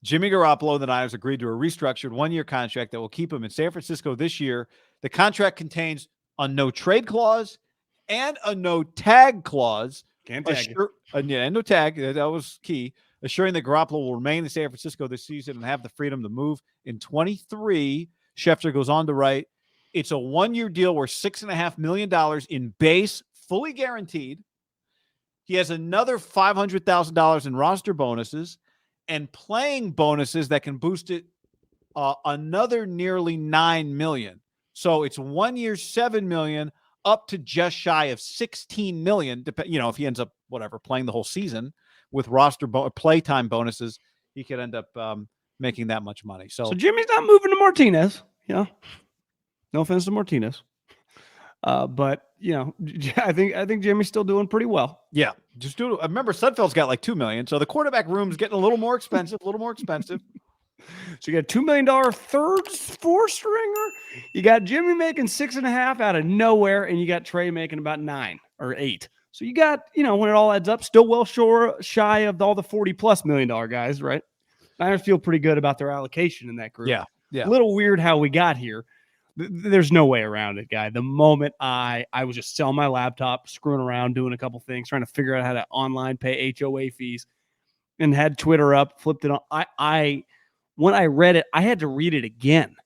Jimmy Garoppolo and the Niners agreed to a restructured one-year contract that will keep him in San Francisco this year. The contract contains a no-trade clause and a no-tag clause. Can't tag yeah, no tag. That was key. Assuring that Garoppolo will remain in San Francisco this season and have the freedom to move in 23. Schefter goes on to write, it's a one-year deal worth $6.5 million in base, fully guaranteed. He has another $500,000 in roster bonuses and playing bonuses that can boost it another nearly $9 million. So it's 1 year, $7 million, up to just shy of $16 million. If he ends up playing the whole season with roster playtime bonuses, he could end up making that much money. So Jimmy's not moving to Martinez. No offense to Martinez. But I think Jimmy's still doing pretty well. Yeah, just do it. I remember Sudfeld's got like $2 million, so the quarterback room's getting a little more expensive. So you got $2 million four stringer. You got Jimmy making 6.5 out of nowhere, and you got Trey making about 9 or 8. So you got when it all adds up, still well shy of all the $40+ million guys, right? Niners feel pretty good about their allocation in that group. Yeah. A little weird how we got here. There's no way around it, guy. The moment I was just selling my laptop, screwing around, doing a couple things, trying to figure out how to online pay HOA fees, and had Twitter up, flipped it on. When I read it, I had to read it again.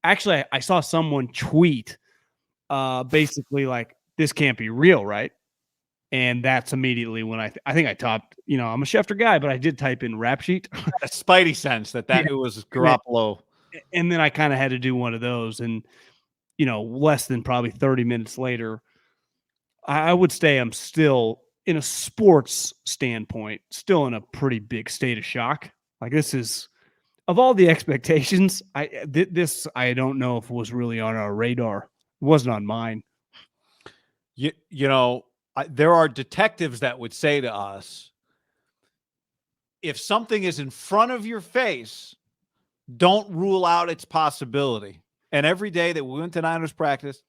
Actually, I saw someone tweet basically like, this can't be real, right? And that's immediately when I think I typed, I'm a Schefter guy, but I did type in rap sheet. A spidey sense that it was Garoppolo. And then I kind of had to do one of those. And, less than probably 30 minutes later, I would say I'm still, in a sports standpoint, still in a pretty big state of shock. Like, this is, of all the expectations, this I don't know if it was really on our radar. It wasn't on mine. There are detectives that would say to us, if something is in front of your face, don't rule out its possibility. And every day that we went to Niners practice,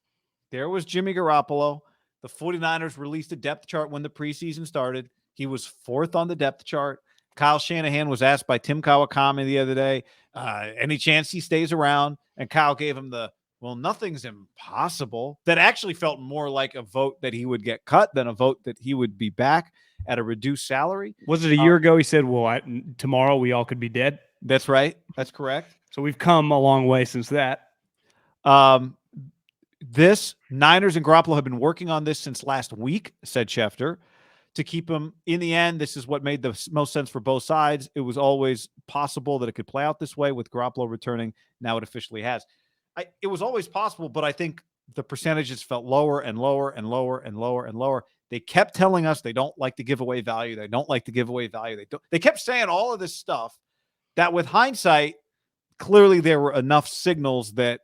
there was Jimmy Garoppolo. The 49ers released a depth chart when the preseason started. He was 4th on the depth chart. Kyle Shanahan was asked by Tim Kawakami the other day, any chance he stays around? And Kyle gave him nothing's impossible. That actually felt more like a vote that he would get cut than a vote that he would be back at a reduced salary. Was it a year ago he said, tomorrow we all could be dead? That's right. That's correct. So we've come a long way since that. This Niners and Garoppolo have been working on this since last week, said Schefter, to keep him. In the end, this is what made the most sense for both sides. It was always possible that it could play out this way with Garoppolo returning. Now it officially has. It was always possible, but I think the percentages felt lower and lower and lower and lower and lower. They kept telling us they don't like to give away value. They don't like to give away value. They kept saying all of this stuff that, with hindsight, clearly there were enough signals that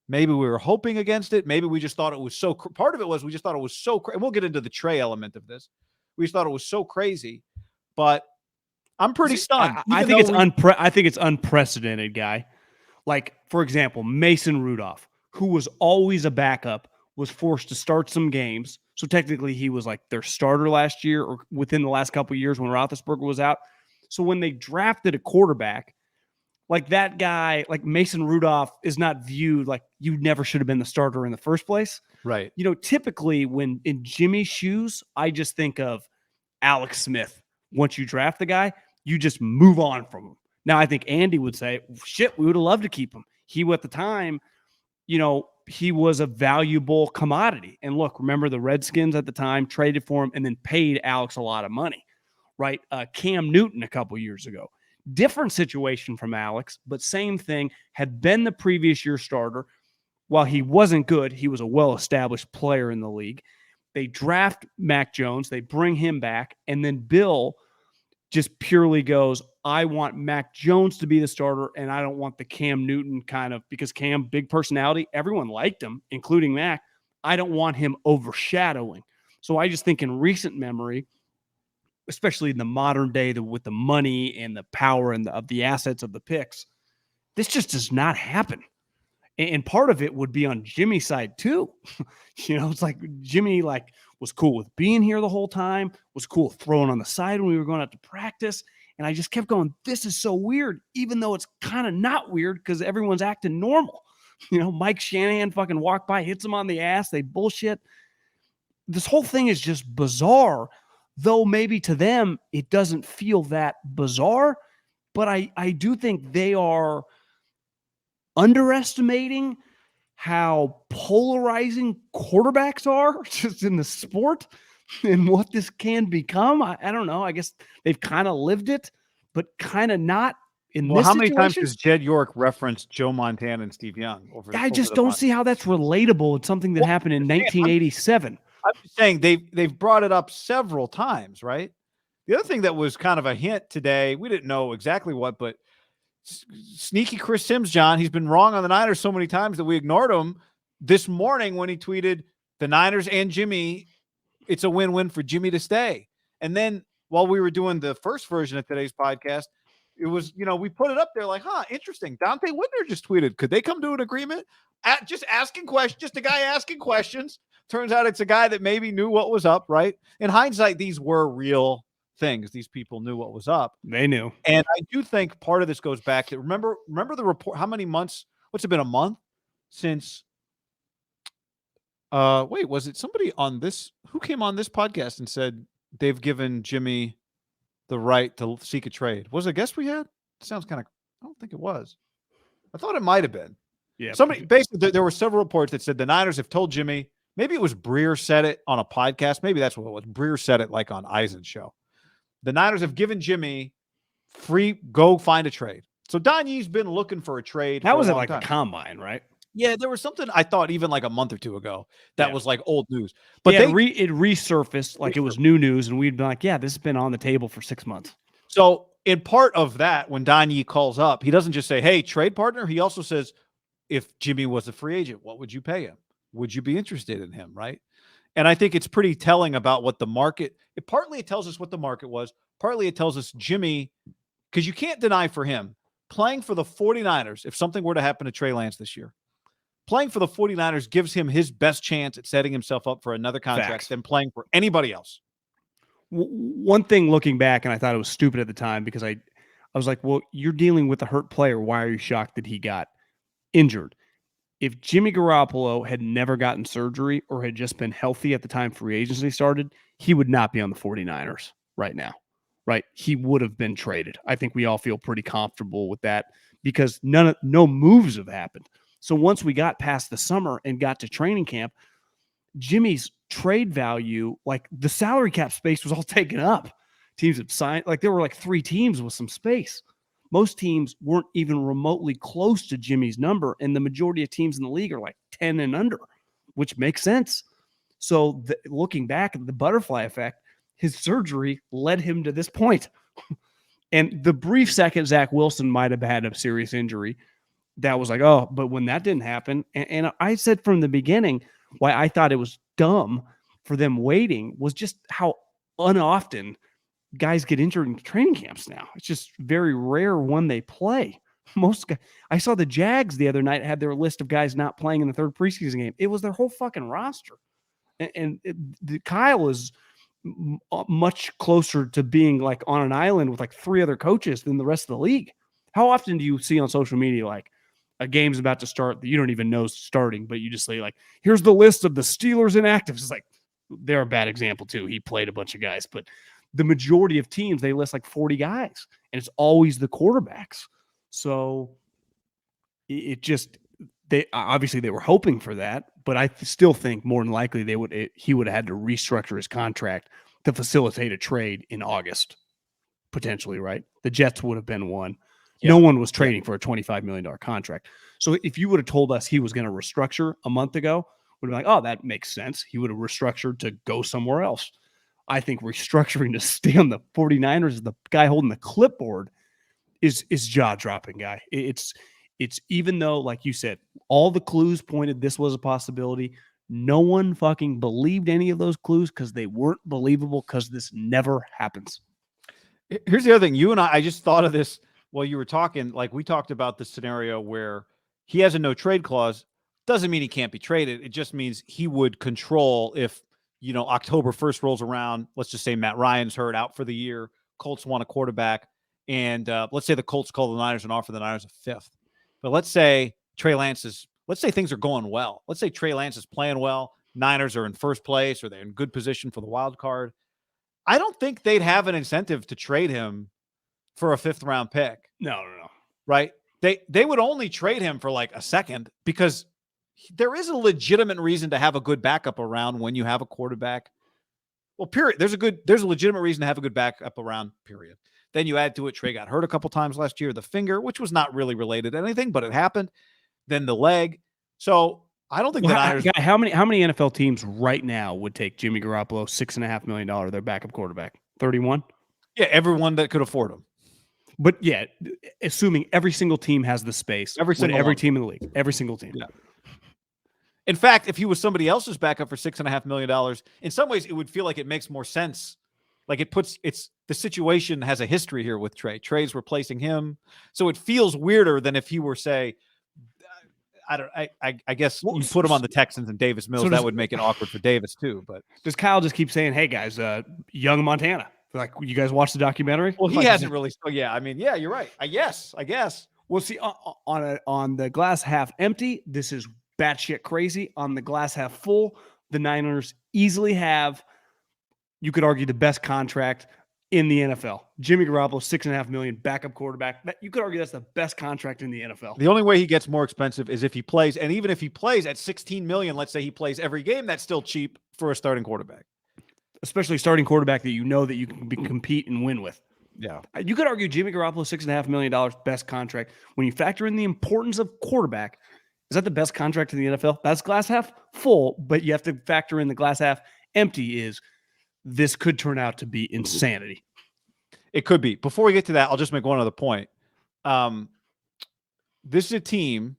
maybe we were hoping against it. Maybe we just thought it was so. Part of it was we just thought it was so. And we'll get into the Trey element of this. We just thought it was so crazy, but I'm pretty stunned. I think it's unprecedented, guy. Like, for example, Mason Rudolph, who was always a backup, was forced to start some games. So technically he was like their starter last year or within the last couple of years when Roethlisberger was out. So when they drafted a quarterback, like that guy, like Mason Rudolph, is not viewed like you never should have been the starter in the first place. Right. Typically when in Jimmy's shoes, I just think of Alex Smith. Once you draft the guy, you just move on from him. Now, I think Andy would say, shit, we would have loved to keep him. He, at the time, he was a valuable commodity. And look, remember the Redskins at the time traded for him and then paid Alex a lot of money, right? Cam Newton a couple years ago. Different situation from Alex, but same thing, had been the previous year starter. While he wasn't good, he was a well-established player in the league. They draft Mac Jones, they bring him back, and then Bill just purely goes, I want Mac Jones to be the starter, and I don't want the Cam Newton because Cam, big personality, everyone liked him, including Mac. I don't want him overshadowing. So I just think in recent memory, especially in the modern day, with the money and the power and of the assets of the picks, this just does not happen. And part of it would be on Jimmy's side too. It's like Jimmy was cool with being here the whole time, was cool throwing on the side when we were going out to practice. And I just kept going, this is so weird, even though it's kind of not weird because everyone's acting normal. Mike Shanahan fucking walked by, hits him on the ass. They bullshit. This whole thing is just bizarre, though maybe to them it doesn't feel that bizarre. But I do think they are underestimating how polarizing quarterbacks are just in the sport and what this can become. I don't know. I guess they've kind of lived it, but kind of not in this how many times situation. has Jed York referenced Joe Montana and Steve Young? I just don't see how that's relatable. It's something that happened in 1987. I'm just saying they've brought it up several times, right? The other thing that was kind of a hint today, we didn't know exactly what, but sneaky Chris Sims, John, he's been wrong on the Niners so many times that we ignored him this morning when he tweeted the Niners and Jimmy, it's a win-win for Jimmy to stay. And then while we were doing the first version of today's podcast, it was, we put it up there like, interesting. Dante Whitner just tweeted, could they come to an agreement? Just asking questions, just a guy asking questions. Turns out it's a guy that maybe knew what was up, right? In hindsight, these were real things. These people knew what was up. They knew. And I do think part of this goes back to remember the report. How many months? What's it been, a month since? Wait, was it somebody on this who came on this podcast and said they've given Jimmy the right to seek a trade? Was it a guest we had? Sounds kind of. I don't think it was. I thought it might have been. Yeah. Somebody basically there were several reports that said the Niners have told Jimmy. Maybe it was Breer said it on a podcast. Maybe that's what it was. Breer said it like on Eisen's show. The Niners have given Jimmy free go find a trade. So Don Yee's been looking for a trade. That was at a combine, right? Yeah, there was something I thought even like a month or two ago that was like old news. But it resurfaced like it was new news, and we'd be like, yeah, this has been on the table for 6 months. So in part of that, when Don Yee calls up, he doesn't just say, hey, trade partner. He also says, if Jimmy was a free agent, what would you pay him? Would you be interested in him, right? And I think it's pretty telling about what the market, partly it tells us what the market was, partly it tells us Jimmy, because you can't deny for him, playing for the 49ers, if something were to happen to Trey Lance this year, playing for the 49ers gives him his best chance at setting himself up for another contract than playing for anybody else. One thing looking back, and I thought it was stupid at the time because I was like, well, you're dealing with a hurt player. Why are you shocked that he got injured? If Jimmy Garoppolo had never gotten surgery or had just been healthy at the time free agency started, he would not be on the 49ers right now, right? He would have been traded. I think we all feel pretty comfortable with that because no moves have happened. So once we got past the summer and got to training camp, Jimmy's trade value, like the salary cap space was all taken up. Teams have signed, like there were like 3 teams with some space. Most teams weren't even remotely close to Jimmy's number, and the majority of teams in the league are like 10 and under, which makes sense. So looking back at the butterfly effect, his surgery led him to this point. And the brief second Zach Wilson might have had a serious injury, that was like, oh, but when that didn't happen, and I said from the beginning why I thought it was dumb for them waiting was just how unoften guys get injured in training camps now. It's just very rare when they play. Most guys, I saw the Jags the other night had their list of guys not playing in the 3rd preseason game. It was their whole fucking roster. And Kyle is much closer to being like on an island with like 3 other coaches than the rest of the league. How often do you see on social media like a game's about to start that you don't even know is starting, but you just say like, here's the list of the Steelers inactives. It's like, they're a bad example too. He played a bunch of guys, but the majority of teams, they list like 40 guys, and it's always the quarterbacks. So it just, they obviously they were hoping for that, but I still think more than likely he would have had to restructure his contract to facilitate a trade in August, potentially, right? The Jets would have been one. Yeah. No one was trading for a $25 million contract. So if you would have told us he was going to restructure a month ago, we'd be like, oh, that makes sense. He would have restructured to go somewhere else. I think restructuring to stay on the 49ers, the guy holding the clipboard, is jaw-dropping, guy. It's even though, like you said, all the clues pointed this was a possibility, no one fucking believed any of those clues because they weren't believable because this never happens. Here's the other thing. You and I just thought of this while you were talking. Like we talked about the scenario where he has a no-trade clause. Doesn't mean he can't be traded. It just means he would control if, October 1st rolls around. Let's just say Matt Ryan's hurt out for the year. Colts want a quarterback. and let's say the Colts call the Niners and offer the Niners a fifth. But let's say let's say things are going well. Let's say Trey Lance is playing well. Niners are in first place or they're in good position for the wild card. I don't think they'd have an incentive to trade him for a fifth round pick. No. Right? They would only trade him for like a second because there is a legitimate reason to have a good backup around when you have a quarterback. Well, period. There's a legitimate reason to have a good backup around, period. Then you add to it, Trey got hurt a couple times last year, the finger, which was not really related to anything, but it happened. Then the leg. So I don't think the Niners. How many NFL teams right now would take Jimmy Garoppolo, $6.5 million, their backup quarterback? 31? Yeah, everyone that could afford him. But yeah, assuming every single team has the space. Every team in the league. Every single team. Yeah. In fact, if he was somebody else's backup for $6.5 million, in some ways it would feel like it makes more sense. Like the situation has a history here with Trey. Trey's replacing him. So it feels weirder than if he were, say, I guess you put him on the Texans and Davis Mills, that would make it awkward for Davis too. But does Kyle just keep saying, hey guys, young Montana? Like, you guys watch the documentary? Well, he hasn't really. So yeah, I mean, yeah, you're right. I guess. We'll see on the glass half empty. This is batshit crazy. On the glass half full, the Niners easily have, you could argue, the best contract in the NFL. Jimmy Garoppolo, $6.5 million, backup quarterback. You could argue that's the best contract in the NFL. The only way he gets more expensive is if he plays, and even if he plays at $16 million, let's say he plays every game, that's still cheap for a starting quarterback. Especially starting quarterback that you know that you can compete and win with. Yeah. You could argue Jimmy Garoppolo, $6.5 million, best contract. When you factor in the importance of quarterback, is that the best contract in the NFL? That's glass half full, but you have to factor in the glass half empty. This could turn out to be insanity. It could be. Before we get to that, I'll just make one other point. This is a team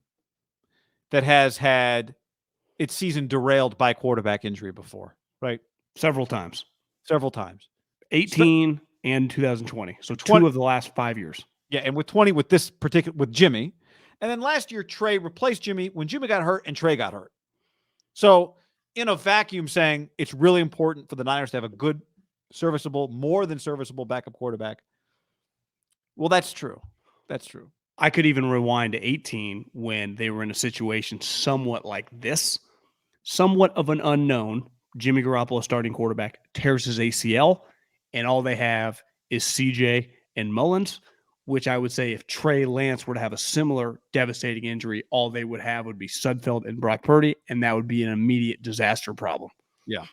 that has had its season derailed by quarterback injury before, right? Several times. 18 and 2020. So 2 of the last 5 years. Yeah, and with Jimmy. And then last year, Trey replaced Jimmy when Jimmy got hurt and Trey got hurt. So in a vacuum, saying it's really important for the Niners to have a good, more than serviceable backup quarterback. Well, that's true. I could even rewind to 18 when they were in a situation somewhat like this, somewhat of an unknown. Jimmy Garoppolo, starting quarterback, tears his ACL, and all they have is CJ and Mullins, which I would say if Trey Lance were to have a similar devastating injury, all they would have would be Sudfeld and Brock Purdy, and that would be an immediate disaster problem. Yeah.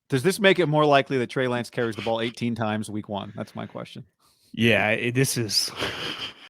Does this make it more likely that Trey Lance carries the ball 18 times week 1? That's my question. Yeah, this is